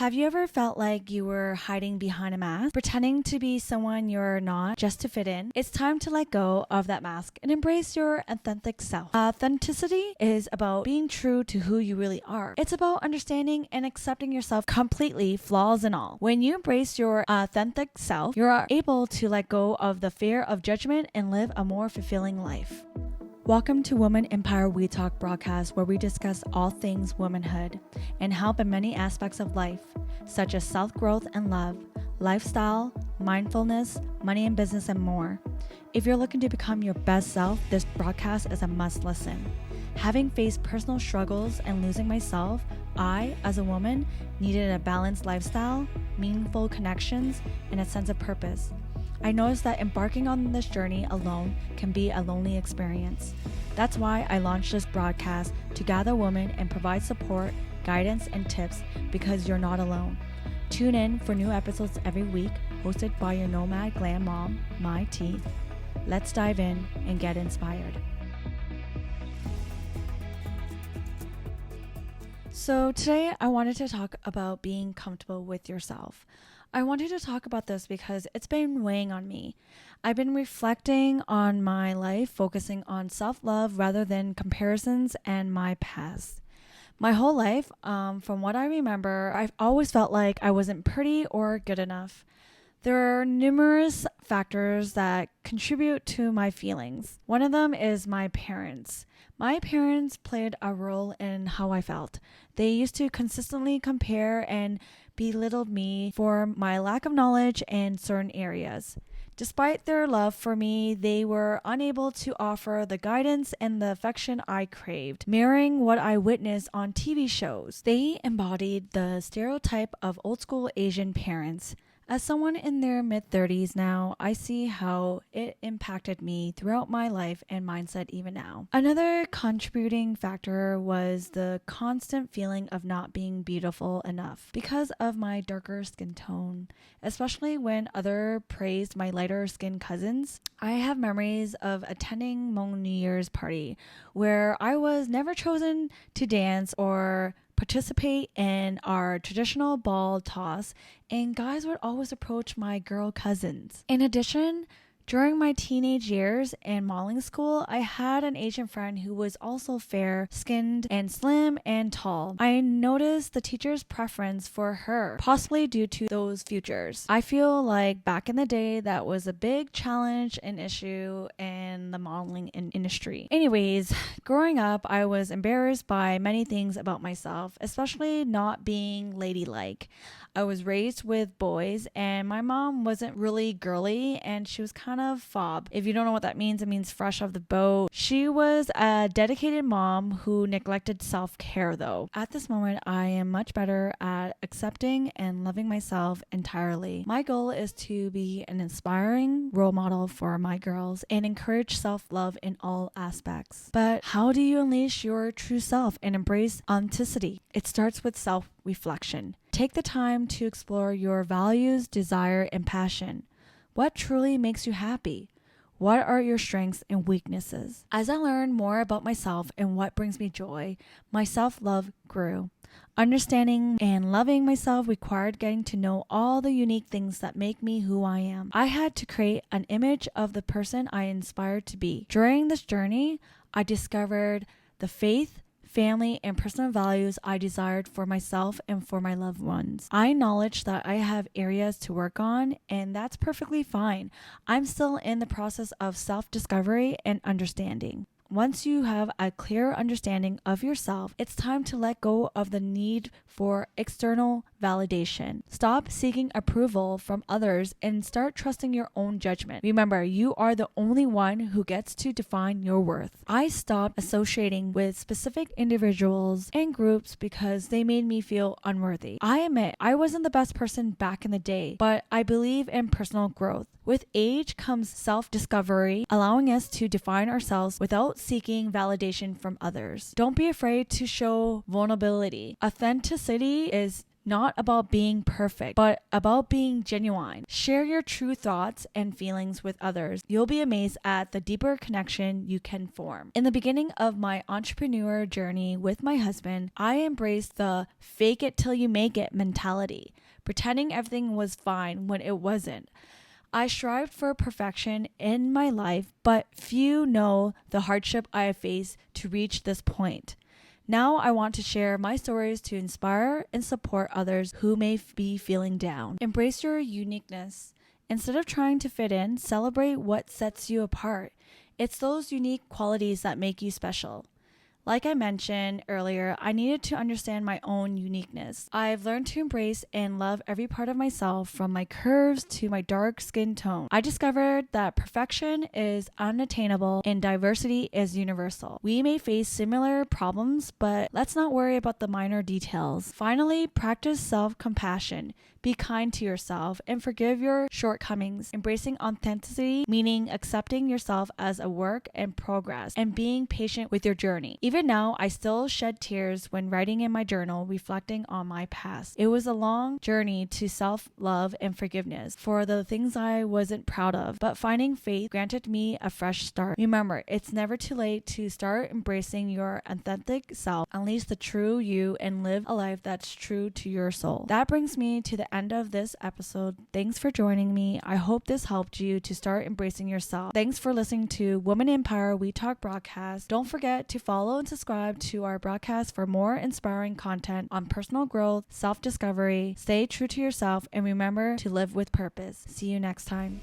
Have you ever felt like you were hiding behind a mask, pretending to be someone you're not just to fit in? It's time to let go of that mask and embrace your authentic self. Authenticity is about being true to who you really are. It's about understanding and accepting yourself completely, flaws and all. When you embrace your authentic self, you are able to let go of the fear of judgment and live a more fulfilling life. Welcome to Woman Empire We Talk broadcast, where we discuss all things womanhood and help in many aspects of life, such as self-growth and love, lifestyle, mindfulness, money and business, and more. If you're looking to become your best self, this broadcast is a must listen. Having faced personal struggles and losing myself, I, as a woman, needed a balanced lifestyle, meaningful connections, and a sense of purpose. I noticed that embarking on this journey alone can be a lonely experience. That's why I launched this broadcast to gather women and provide support, guidance, and tips, because you're not alone. Tune in for new episodes every week, hosted by your nomad glam mom, Mai T. Let's dive in and get inspired. So today I wanted to talk about being comfortable with yourself. I wanted to talk about this because it's been weighing on me. I've been reflecting on my life, focusing on self-love rather than comparisons and my past. My whole life, from what I remember, I've always felt like I wasn't pretty or good enough. There are numerous factors that contribute to my feelings. One of them is my parents. My parents played a role in how I felt. They used to consistently compare and belittle me for my lack of knowledge in certain areas. Despite their love for me, they were unable to offer the guidance and the affection I craved, mirroring what I witnessed on TV shows. They embodied the stereotype of old school Asian parents. As someone in their mid-30s now, I see how it impacted me throughout my life and mindset even now. Another contributing factor was the constant feeling of not being beautiful enough because of my darker skin tone, especially when others praised my lighter skin cousins. I have memories of attending Hmong New Year's party where I was never chosen to dance or participate in our traditional ball toss, and guys would always approach my girl cousins. In addition, during my teenage years in modeling school, I had an Asian friend who was also fair-skinned and slim and tall. I noticed the teacher's preference for her, possibly due to those features. I feel like back in the day, that was a big challenge and issue in the modeling industry. Anyways, growing up, I was embarrassed by many things about myself, especially not being ladylike. I was raised with boys, and my mom wasn't really girly, and she was kind of fob. If you don't know what that means, it means fresh off the boat. She was a dedicated mom who neglected self-care though. At this moment, I am much better at accepting and loving myself entirely. My goal is to be an inspiring role model for my girls and encourage self-love in all aspects. But how do you unleash your true self and embrace authenticity? It starts with self-reflection. Take the time to explore your values, desire, and passion. What truly makes you happy? What are your strengths and weaknesses? As I learned more about myself and what brings me joy, my self-love grew. Understanding and loving myself required getting to know all the unique things that make me who I am. I had to create an image of the person I inspired to be. During this journey, I discovered the faith, family, and personal values I desired for myself and for my loved ones. I acknowledge that I have areas to work on, and that's perfectly fine. I'm still in the process of self-discovery and understanding. Once you have a clear understanding of yourself, it's time to let go of the need for external validation. Stop seeking approval from others and start trusting your own judgment. Remember, you are the only one who gets to define your worth. I stopped associating with specific individuals and groups because they made me feel unworthy. I admit I wasn't the best person back in the day, but I believe in personal growth. With age comes self-discovery, allowing us to define ourselves without seeking validation from others. Don't be afraid to show vulnerability. Authenticity is not about being perfect, but about being genuine. Share your true thoughts and feelings with others. You'll be amazed at the deeper connection you can form. In the beginning of my entrepreneur journey with my husband, I embraced the fake it till you make it mentality, pretending everything was fine when it wasn't. I strived for perfection in my life, but few know the hardship I have faced to reach this point. Now I want to share my stories to inspire and support others who may be feeling down. Embrace your uniqueness. Instead of trying to fit in, celebrate what sets you apart. It's those unique qualities that make you special. Like I mentioned earlier, I needed to understand my own uniqueness. I've learned to embrace and love every part of myself, from my curves to my dark skin tone. I discovered that perfection is unattainable and diversity is universal. We may face similar problems, but let's not worry about the minor details. Finally, practice self-compassion. Be kind to yourself and forgive your shortcomings. Embracing authenticity, meaning accepting yourself as a work in progress and being patient with your journey. Even now, I still shed tears when writing in my journal, reflecting on my past. It was a long journey to self-love and forgiveness for the things I wasn't proud of, but finding faith granted me a fresh start. Remember, it's never too late to start embracing your authentic self, unleash the true you, and live a life that's true to your soul. That brings me to the end of this episode. Thanks for joining me. I hope this helped you to start embracing yourself. Thanks for listening to Woman Empire We Talk broadcast. Don't forget to follow and subscribe to our broadcast for more inspiring content on personal growth, self-discovery. Stay true to yourself and remember to live with purpose. See you next time.